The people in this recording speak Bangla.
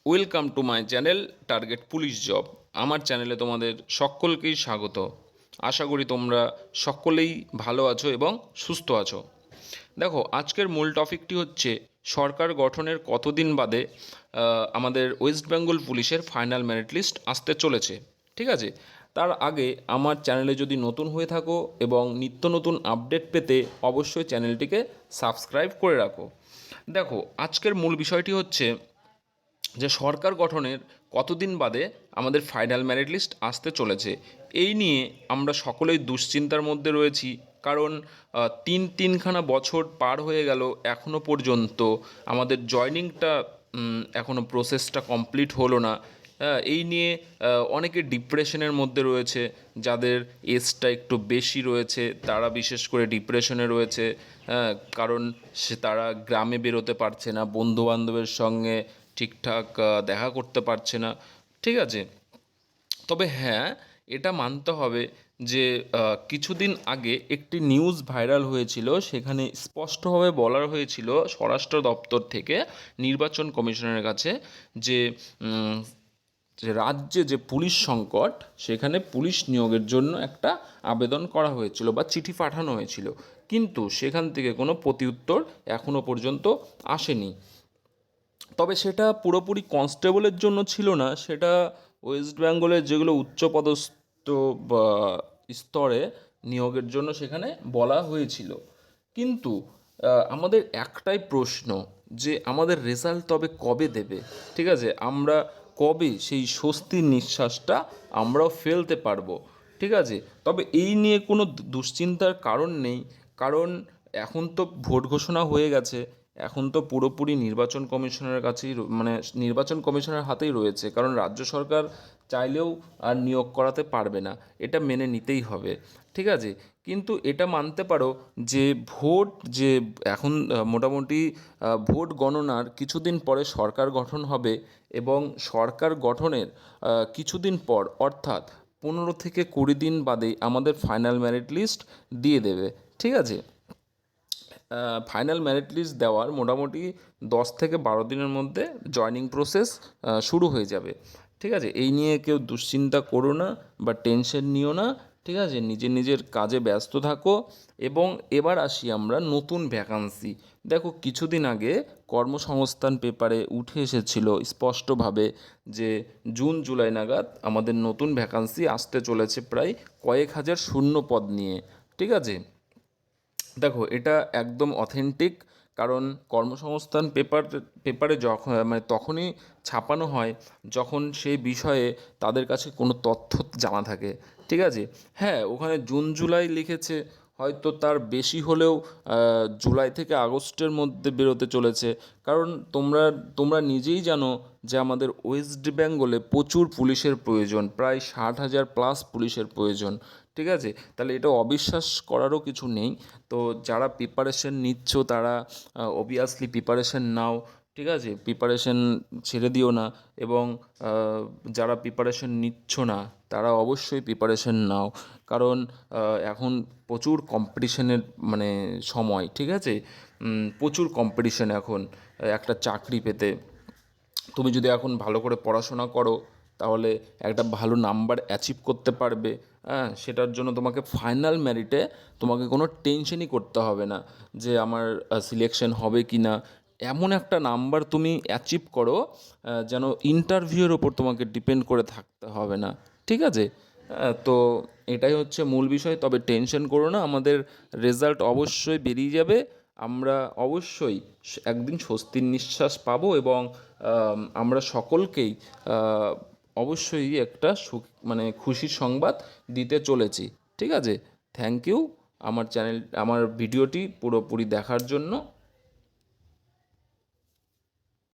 Welcome to my channel target police job. আমার চ্যানেলে তোমাদের সকলকেই স্বাগত। আশা করি তোমরা সকলেই ভালো আছো এবং সুস্থ আছো। দেখো, আজকের মূল টপিকটি হচ্ছে সরকার গঠনের কতদিন বাদে আমাদের ওয়েস্ট বেঙ্গল পুলিশের ফাইনাল মেরিট লিস্ট আসতে চলেছে। ঠিক আছে, তার আগে আমার চ্যানেলে যদি নতুন হয়ে থাকো এবং নিত্য নতুন আপডেট পেতে অবশ্যই চ্যানেলটিকে সাবস্ক্রাইব করে রাখো। দেখো, আজকের মূল বিষয়টি হচ্ছে যে সরকার গঠনের কতদিন বাদে আমাদের ফাইনাল মেরিট লিস্ট আসতে চলেছে। এই নিয়ে আমরা সকলেই দুশ্চিন্তার মধ্যে রয়েছি, কারণ তিনখানা বছর পার হয়ে গেল, এখনও পর্যন্ত আমাদের জয়নিংটা এখনও প্রসেসটা কমপ্লিট হলো না। এই নিয়ে অনেকে ডিপ্রেশনের মধ্যে রয়েছে। যাদের এজটা একটু বেশি রয়েছে তারা বিশেষ করে ডিপ্রেশনে রয়েছে, কারণ তারা গ্রামে বেরোতে পারছে না, বন্ধুবান্ধবের সঙ্গে ঠিকঠাক দেখা করতে পারছে না। ঠিক আছে, তবে হ্যাঁ, এটা মানতে হবে যে কিছুদিন আগে একটি নিউজ ভাইরাল হয়েছিল, সেখানে স্পষ্টভাবে বলা হয়েছিল স্বরাষ্ট্র দপ্তর থেকে নির্বাচন কমিশনের কাছে যে যে রাজ্যে যে পুলিশ সংকট, সেখানে পুলিশ নিয়োগের জন্য একটা আবেদন করা হয়েছিল বা চিঠি পাঠানো হয়েছিল, কিন্তু সেখান থেকে কোনো প্রতিউত্তর এখনও পর্যন্ত আসেনি। তবে সেটা পুরোপুরি কনস্টেবলের জন্য ছিল না, সেটা ওয়েস্ট বেঙ্গলের যেগুলো উচ্চপদস্থ বা স্তরে নিয়োগের জন্য সেখানে বলা হয়েছিল। কিন্তু আমাদের একটাই প্রশ্ন, যে আমাদের রেজাল্ট তবে কবে দেবে? ঠিক আছে, আমরা কবে সেই স্বস্তির নিঃশ্বাসটা আমরাও ফেলতে পারবো? ঠিক আছে, তবে এই নিয়ে কোনো দুশ্চিন্তার কারণ নেই, কারণ এখন তো ভোট ঘোষণা হয়ে গেছে। এখন তো পুরোপুরি নির্বাচন কমিশনের কাছেই মানে নির্বাচন কমিশনের হাতেই রয়েছে, কারণ রাজ্য সরকার চাইলেও আর নিয়োগ করাতে পারবে না, এটা মেনে নিতেই হবে। ঠিক আছে, কিন্তু এটা মানতে পারো যে ভোট যে এখন মোটামুটি ভোট গণনার কিছুদিন পরে সরকার গঠন হবে, এবং সরকার গঠনের কিছুদিন পর অর্থাৎ 15 থেকে 20 দিন বাদেই আমাদের ফাইনাল মেরিট লিস্ট দিয়ে দেবে। ঠিক আছে, ফাইনাল মেরিট লিস্ট দেওয়ার মোটামুটি 10 থেকে 12 দিনের মধ্যে জয়নিং প্রসেস শুরু হয়ে যাবে। ঠিক আছে, এই নিয়ে কেউ দুশ্চিন্তা করো না বা টেনশন নিও না। ঠিক আছে, নিজের নিজের কাজে ব্যস্ত থাকো। এবং এবার আসি আমরা নতুন ভ্যাকান্সি। দেখো, কিছুদিন আগে কর্মসংস্থান পেপারে উঠে এসেছিল স্পষ্টভাবে যে জুন জুলাই নাগাদ আমাদের নতুন ভ্যাকান্সি আসতে চলেছে, প্রায় কয়েক হাজার শূন্য পদ নিয়ে। ঠিক আছে, দেখো এটা একদম অথেন্টিক, কারণ কর্মসংস্থান পেপারে যখন মানে তখনই ছাপানো হয় যখন সেই বিষয়ে তাদের কাছে কোনো তথ্য জানা থাকে। ঠিক আছে, হ্যাঁ, ওখানে জুন জুলাই লিখেছে, হয়তো তার বেশি হলেও জুলাই থেকে আগস্টের মধ্যে বেরোতে চলেছে। কারণ তোমরা তোমরা নিজেই জানো যে আমাদের ওয়েস্ট বেঙ্গলে প্রচুর পুলিশের প্রয়োজন, প্রায় 60,000 প্লাস পুলিশের প্রয়োজন। ঠিক আছে, তাহলে এটা অবিশ্বাস করারও কিছু নেই। তো যারা প্রিপারেশন নিচ্ছ তারা অবভিয়াসলি প্রিপারেশন নাও। ঠিক আছে, প্রিপারেশন ছেড়ে দিও না। এবং যারা প্রিপারেশন নিচ্ছ না তারা অবশ্যই প্রিপারেশন নাও, কারণ এখন প্রচুর কম্পিটিশনের মানে সময়। ঠিক আছে, প্রচুর কম্পিটিশন এখন একটা চাকরি পেতে। তুমি যদি এখন ভালো করে পড়াশোনা করো তাহলে একটা ভালো নাম্বার অ্যাচিভ করতে পারবে। হ্যাঁ, সেটার জন্য তোমাকে ফাইনাল মেরিটে তোমাকে কোনো টেনশনই করতে হবে না যে আমার সিলেকশন হবে কি না। এমন একটা নাম্বার তুমি অ্যাচিভ করো যেন ইন্টারভিউয়ের ওপর তোমাকে ডিপেন্ড করে থাকতে হবে না। ঠিক আছে, তো এটাই হচ্ছে মূল বিষয়। তবে টেনশন করো না, আমাদের রেজাল্ট অবশ্যই বেরিয়ে যাবে। আমরা অবশ্যই একদিন স্বস্তির নিঃশ্বাস পাবো, এবং আমরা সকলকেই অবশ্যই একটা সুখ মানে খুশির সংবাদ দিতে চলেছি। ঠিক আছে, থ্যাংক ইউ আমার ভিডিওটি পুরোপুরি দেখার জন্য।